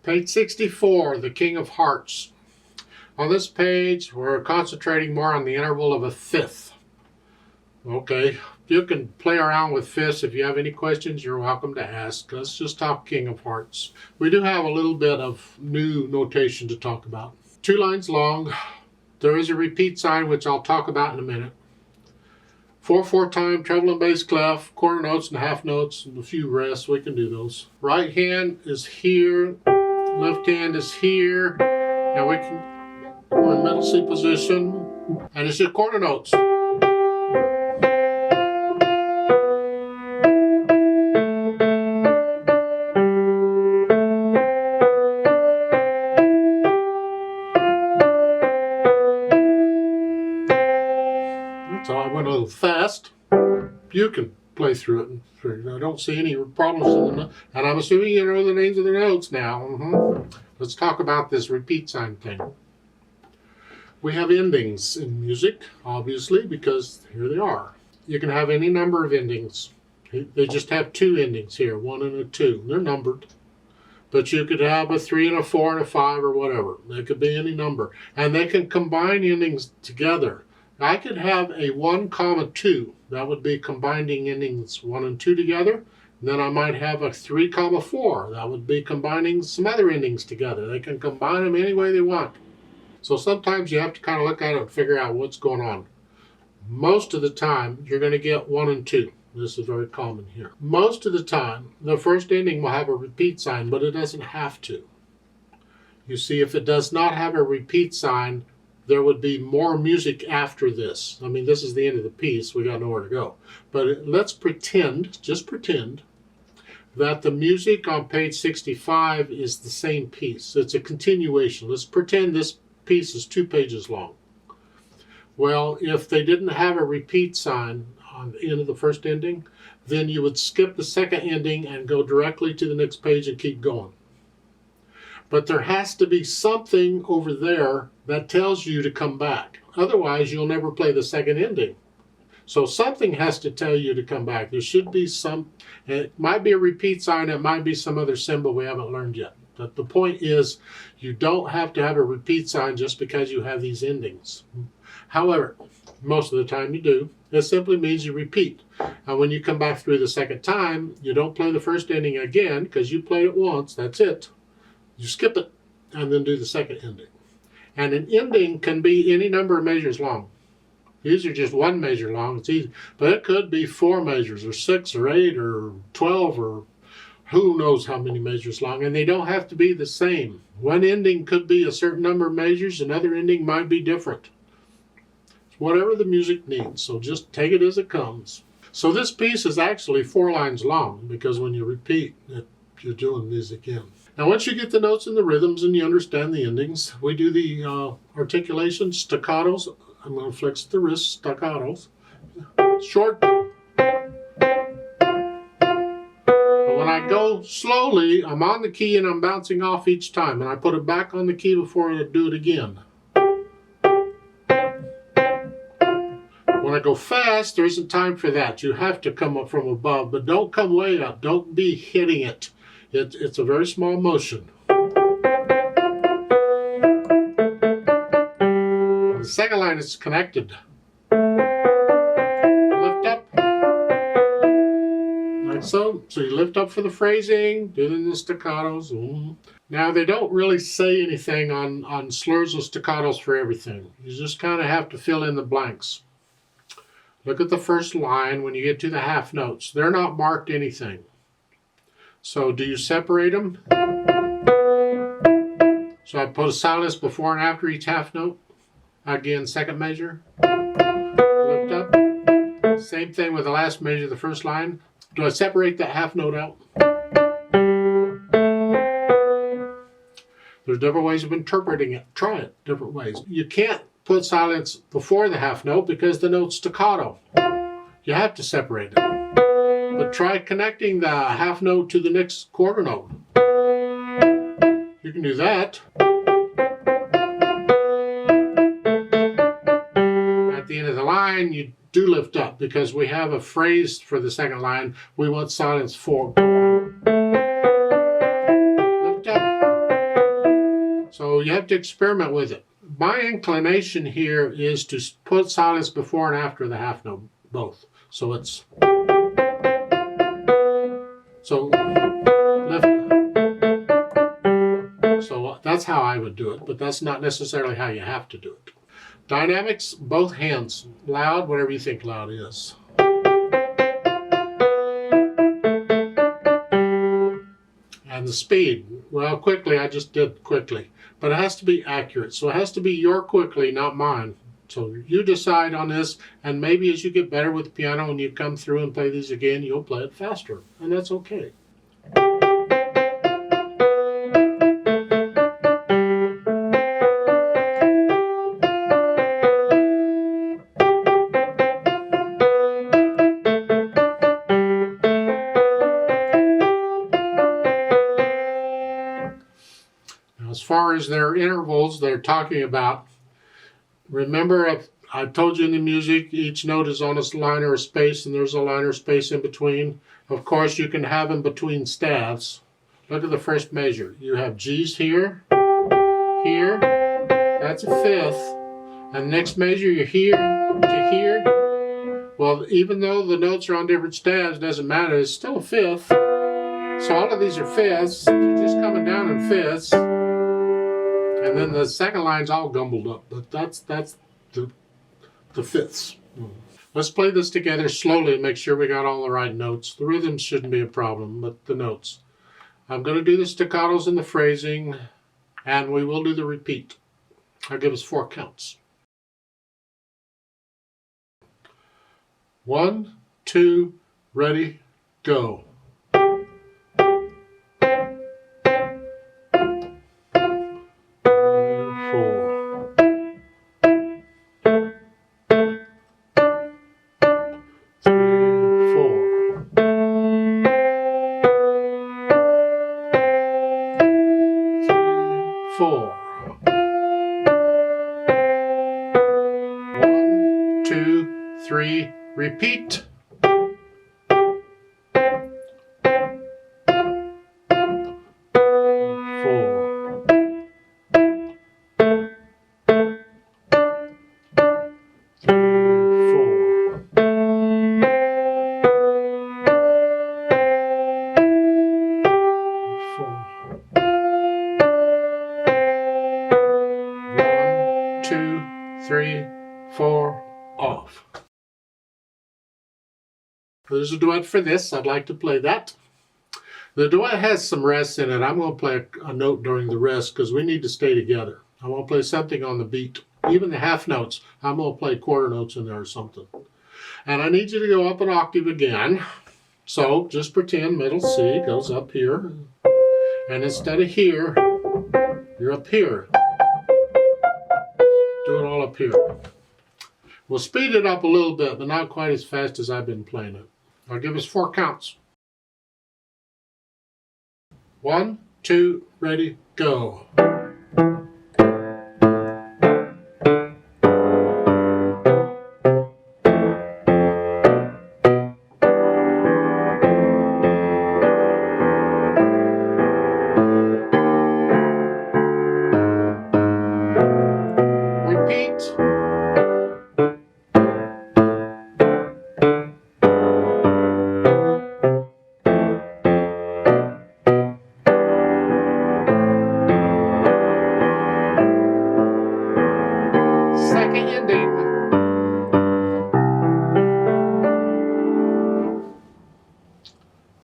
Page 64, the King of Hearts. On this page, we're concentrating more on the interval of a fifth. Okay, you can play around with fifths. If you have any questions, you're welcome to ask. Let's just talk King of Hearts. We do have a little bit of new notation to talk about. 2 lines long. There is a repeat sign, which I'll talk about in a minute. 4/4 time, treble and bass clef, quarter notes and half notes, and a few rests. We can do those. Right hand is here, left hand is here, and we can go in middle C position, and it's just quarter notes. So I went a little fast. You can play through it and figure. I don't see any problems in the, and I'm assuming you know the names of the notes now. Let's talk about this repeat sign thing. We have endings in music, obviously, because here they are. You can have any number of endings. They just have 2 endings here, 1 and a 2. They're numbered. But you could have a 3 and a 4 and a 5 or whatever. They could be any number. And they can combine endings together. I could have a 1, 2. That would be combining endings 1 and 2 together. And then I might have a 3, 4. That would be combining some other endings together. They can combine them any way they want. So sometimes you have to kind of look at it and figure out what's going on. Most of the time, you're going to get 1 and 2. This is very common here. Most of the time, the first ending will have a repeat sign, but it doesn't have to. You see, if it does not have a repeat sign, there would be more music after this. I mean, this is the end of the piece. We got nowhere to go. But let's pretend, just pretend, that the music on page 65 is the same piece. It's a continuation. Let's pretend this piece is 2 pages long. Well, if they didn't have a repeat sign on the end of the first ending, then you would skip the second ending and go directly to the next page and keep going. But there has to be something over there that tells you to come back. Otherwise, you'll never play the second ending. So something has to tell you to come back. There should be some, it might be a repeat sign, it might be some other symbol we haven't learned yet. But the point is, you don't have to have a repeat sign just because you have these endings. However, most of the time you do. It simply means you repeat. And when you come back through the second time, you don't play the first ending again because you played it once, that's it. You skip it and then do the second ending. And an ending can be any number of measures long. These are just 1 measure long, it's easy. But it could be 4 measures or 6 or 8 or 12 or who knows how many measures long. And they don't have to be the same. One ending could be a certain number of measures, another ending might be different. It's whatever the music needs, so just take it as it comes. So this piece is actually 4 lines long because when you repeat, you're doing these again. Now once you get the notes and the rhythms and you understand the endings, we do the articulations, staccatos. I'm going to flex the wrist, staccatos. Short. But when I go slowly, I'm on the key and I'm bouncing off each time. And I put it back on the key before I do it again. When I go fast, there isn't time for that. You have to come up from above, but don't come way up. Don't be hitting it. It's a very small motion. The second line is connected. Lift up. Like so. So you lift up for the phrasing, doing the staccatos. Now they don't really say anything on slurs and staccatos for everything. You just kind of have to fill in the blanks. Look at the first line when you get to the half notes. They're not marked anything. So do you separate them? So I put a silence before and after each half note. Again, second measure. Lift up. Same thing with the last measure, the first line. Do I separate that half note out? There's different ways of interpreting it. Try it different ways. You can't put silence before the half note because the note's staccato. You have to separate it. But try connecting the half note to the next quarter note. You can do that. At the end of the line, you do lift up because we have a phrase for the second line. We want silence for. Lift up. So you have to experiment with it. My inclination here is to put silence before and after the half note, both. So it's, so lift. So that's how I would do it, but that's not necessarily how you have to do it. Dynamics, both hands, loud, whatever you think loud is. And the speed, well, quickly, I just did quickly, but it has to be accurate. So it has to be your quickly, not mine. So you decide on this, and maybe as you get better with the piano and you come through and play these again, you'll play it faster, and that's okay. As far as their intervals they're talking about, remember I told you in the music each note is on a line or a space, and there's a line or space in between. Of course you can have them between staves. Look at the first measure. You have G's here, here, that's a fifth, and the next measure you're here to here. Well, even though the notes are on different staves, doesn't matter, it's still a fifth. So all of these are fifths, you're just coming down in fifths. And then the second line's all gumbled up, but that's the fifths. Let's play this together slowly and make sure we got all the right notes. The rhythm shouldn't be a problem, but the notes. I'm going to do the staccatos and the phrasing, and we will do the repeat. I'll give us 4 counts. 1, 2, ready, go. 4. 1, 2, 3, repeat. 3, 4, off. There's a duet for this. I'd like to play that. The duet has some rests in it. I'm going to play a note during the rest because we need to stay together. I want to play something on the beat. Even the half notes, I'm going to play quarter notes in there or something. And I need you to go up an octave again. So just pretend middle C goes up here. And instead of here, you're up here. Do it all up here. We'll speed it up a little bit, but not quite as fast as I've been playing it. I'll give us 4 counts. 1, 2, ready, go. Second ending.